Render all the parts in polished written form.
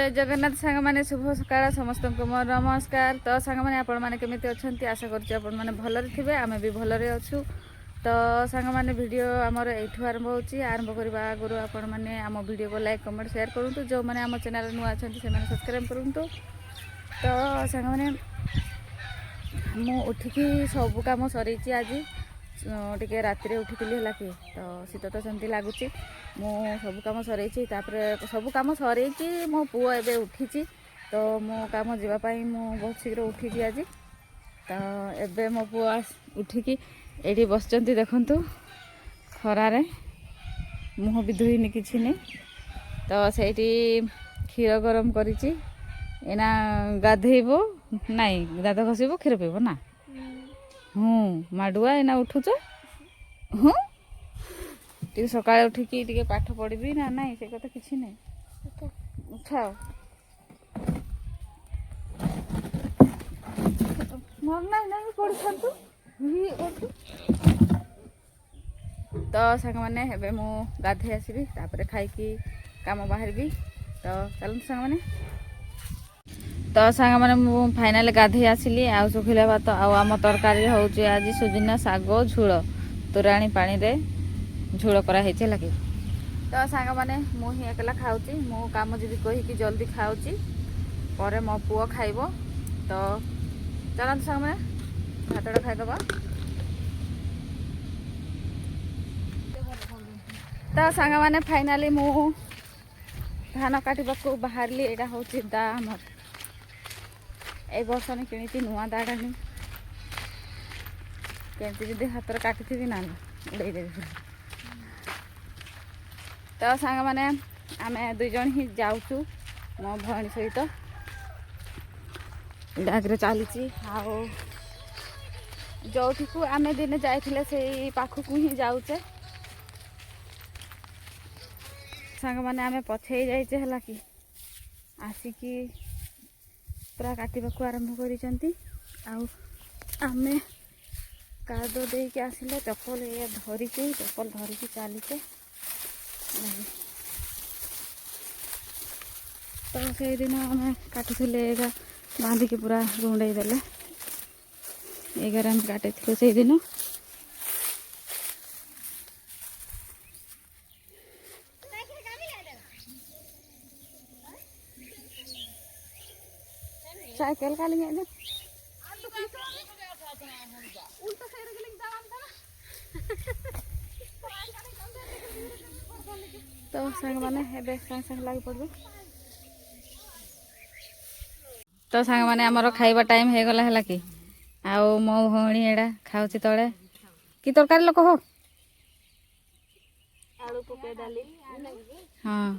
जय जगन्नाथ सांग मैंने शुभ सकाळ समस्त को मोर नमस्कार। तो सांग मैंने आपण मैंने केमिति अछंती आशा करछि आपण मैंने भलरे थिबे आमे भी भलरे अछु। तो सांग मैंने वीडियो आमर एठू आरंभ होछि। आरंभ करबा आगरु आपण मैंने आम वीडियो को लाइक कमेंट शेयर करंतु। जो मैंने आम चैनल नुआ अछंती से मैंने सब्सक्राइब करंतु। तो सांग मैंने मु उठिकी सब काम सरीछि आज टिके राति उठिली है कि तो शीत तो सेमती लगुच मु सब कम सरईची सब कम सरईची मो पुओ एबे उठी तो मो कम जावाई मु बहुत शीघ्र उठी आज। तो एबे मो पुओ उठिकी एठी बसचंती देखंतु खरारे मुह भी धुईनी किछि नहीं। तो सेठी क्षीर गरम करिछि एना गाधेइबो नाई दांत घसीबो क्षीर पीबो ना। माडुआ एना उठुच टी सकाळे उठिकी टी पाठ पढ़ी ना नाई से कथा किछि नहीं उठाओ मोर नाई नाई पढ़ी छंतु तो सांग माने हेबे मु गाधे आसीबी तापरे खाइकी काम बाहरबी। तो चलନ୍ତୁ सांग माने। तो सांग मैंने फाइनाल गाधे आसिली आ सुखिला भात आम तरकारी हूँ आज सुजिना शाग झोल तोराणी पानी रे झोल कराई लगे। तो सांग मैंने मुझे एकला खाऊँ मु कम जी कहीकि जल्दी खाऊँ पर मो पुओ खाइब। तो चलते सांग मैंने भातटा खाईदबा। तो सांग मैंने फाइनाली मु धान काटा बाहरली यहाँ हूँ दाम ए वर्ष कि नुआ दाड़ी केमती जब हाथ काटी ना उड़े देवी। तो सांग मैंने आम दुई जन ही जाऊँ मो भौणी सहित आगे चली जो आम दिन जाइए से पाखक ही जाऊे। सांग मैंने आम पछे जाइचे है कि आसिकी पूरा काटवाक आरंभ कर कादो दे के आसिले चप्पल ये धरिकी चप्पल धरिकी चलीचे। तो से दिन आम काटुले बांधिकी पूरा रुंडे देले एगार आम काटी से दिन। साइकिल का लेंगे तो सांग माने हेबे सांग सांग लगी पड़बे। तो सांग माने हमर खाइबा टाइम हे गला हला कि आउ मो भौणी एडा खाउची तळे की तरकारी लोक हो आलू पके डाली। हां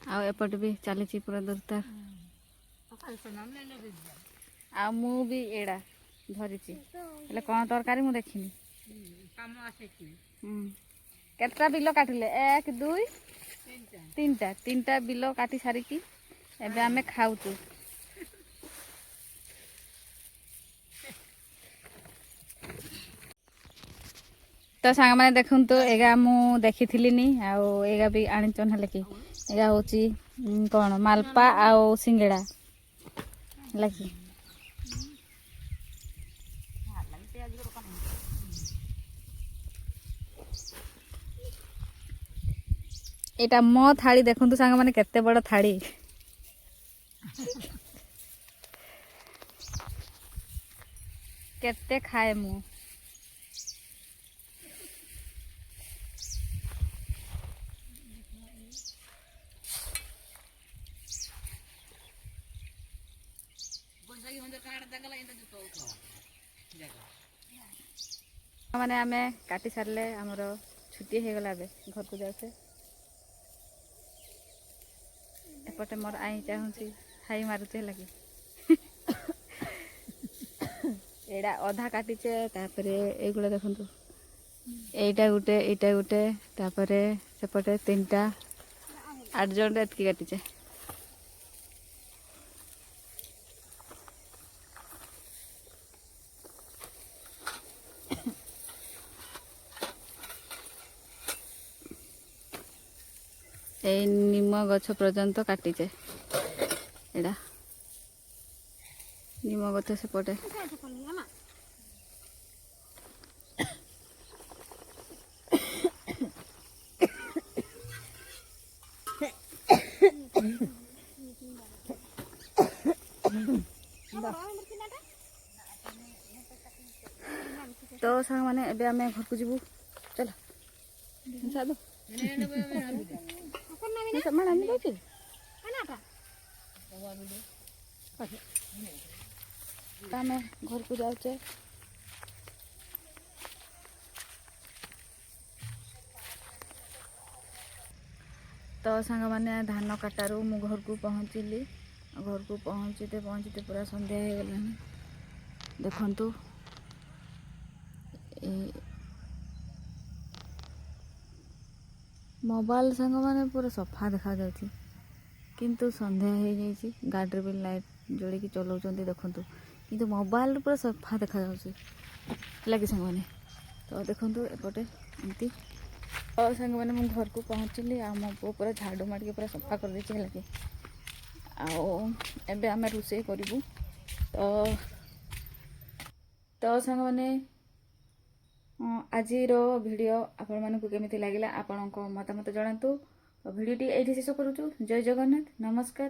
आउ एपट भी चली पूरा दुरतार आ मु भी एडा धरिची हेले कौन तरकारी मु देखिनी केतटा बिलो काटिले 1 2 3टा बिलो काटी सारिकी एबे आमे खाउचु। तो सांग माने देखुन तो एगा मु देखी थिली नी आउ एगा भी आनिचन हले कि एगा होची कोन मालपा आउ सिंगेड़ा लगी। एटा मो थाली देखुन तो सांग माने केते बड़ थाली केते खाए मु माने आमे काटी सारले हमर छुट्टी हे गला बे घर को जासे एपटे मोर आई चाहूची हाई मारुचे लगी एडा अधा काटीचे तापरे एगुला देखंतु एटा गुटे तापरे सेपटे 3टा 8 जन एतकी काटीचे। ए निम गछ पर्यंत काटीचे। ଏଇଟା ନିମ ଗଛ ସେପଟେ। तो सांग मैंने एबे आमे घर को जीवु चल सादो माना नहीं दउची आमे घर को जाउचे। तो सांग मैंने धान काटारू मु घर को पहुँचली। घर को पहुँचते पहुँचते पूरा संध्या हो गला। देखंतु मोबाइल सांग मैंने पूरा सफा देखा जाउची किंतु संध्या हो जाइए। गाड़ी भी लाइट जोड़ी की चलाउछंती देखंतु किंतु मोबाइल पूरा सफा देखा जाउची लगे सांग मैंने। तो देखंतु एपटे एमती। तो सांग मैंने मु घर को पहुँचली आ मो पो पूरा झाड़ू मार पूरा सफा कर देछि लगे। आओ एबे आमे रोषे करिवु। तो सांग मैंने आजिर वीडियो आपण मानकु केमिति लागिला आपणको मतामत जणांतु। वीडियोटी एठी शेष करूछु। जय जगन्नाथ, नमस्कार।